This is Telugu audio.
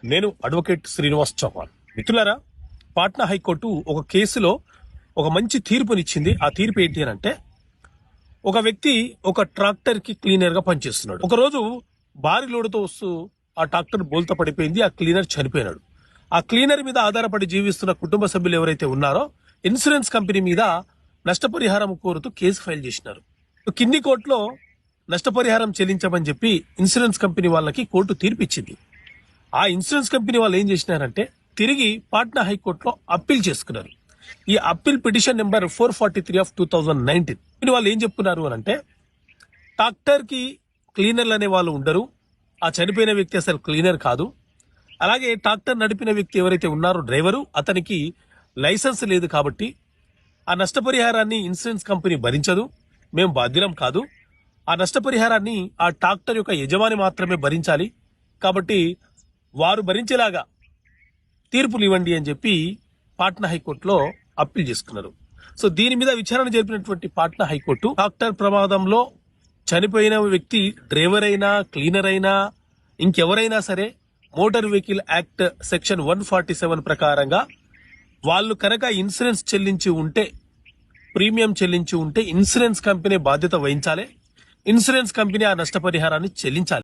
నేను అడ్వకేట్ శ్రీనివాస్ చౌహాన్. మిత్రులారా, పాట్నా హైకోర్టు ఒక కేసులో ఒక మంచి తీర్పునిచ్చింది. ఆ తీర్పు ఏంటి అని అంటే, ఒక వ్యక్తి ఒక ట్రాక్టర్ కి క్లీనర్ గా పనిచేస్తున్నాడు. ఒకరోజు భారీ లోడుతో వస్తూ ఆ ట్రాక్టర్ బోల్తా పడిపోయింది. ఆ క్లీనర్ చనిపోయినాడు. ఆ క్లీనర్ మీద ఆధారపడి జీవిస్తున్న కుటుంబ సభ్యులు ఎవరైతే ఉన్నారో ఇన్సూరెన్స్ కంపెనీ మీద నష్టపరిహారం కోరుతూ కేసు ఫైల్ చేసినారు. కింది కోర్టులో నష్టపరిహారం చెల్లించమని చెప్పి ఇన్సూరెన్స్ కంపెనీ వాళ్ళకి కోర్టు తీర్పిచ్చింది. ఆ ఇన్సూరెన్స్ కంపెనీ వాళ్ళు ఏం చేసినారంటే తిరిగి పాట్నా హైకోర్టులో అప్పీల్ చేసుకున్నారు. ఈ అప్పీల్ పిటిషన్ నెంబర్ 443 ఆఫ్ 2019. వాళ్ళు ఏం చెప్పుకున్నారు అని అంటే, ట్రాక్టర్ కి క్లీనర్లు అనే వాళ్ళు ఉండరు. ఆ చనిపోయిన వ్యక్తి అసలు క్లీనర్ కాదు. అలాగే ట్రాక్టర్ నడిపిన వ్యక్తి ఎవరైతే ఉన్నారో డ్రైవరు, అతనికి లైసెన్స్ లేదు. కాబట్టి ఆ నష్టపరిహారాన్ని ఇన్సూరెన్స్ కంపెనీ భరించదు. మేము బాధ్యులం కాదు. ఆ నష్టపరిహారాన్ని ఆ ట్రాక్టర్ యొక్క యజమాని మాత్రమే భరించాలి. కాబట్టి వారు భరించేలాగా తీర్పులు ఇవ్వండి అని చెప్పి పాట్నా హైకోర్టులో అప్పీల్ చేసుకున్నారు. సో దీని మీద విచారణ జరిపినటువంటి పాట్నా హైకోర్టు, ట్రాక్టర్ ప్రమాదంలో చనిపోయిన వ్యక్తి డ్రైవర్ అయినా, క్లీనర్ అయినా, ఇంకెవరైనా సరే మోటార్ వెహికల్ యాక్ట్ సెక్షన్ 147 ప్రకారంగా వాళ్ళు కనుక ఇన్సూరెన్స్ చెల్లించి ఉంటే, ప్రీమియం చెల్లించి ఉంటే ఇన్సూరెన్స్ కంపెనీ బాధ్యత వహించాలి. ఇన్సూరెన్స్ కంపెనీ ఆ నష్టపరిహారాన్ని చెల్లించాలి.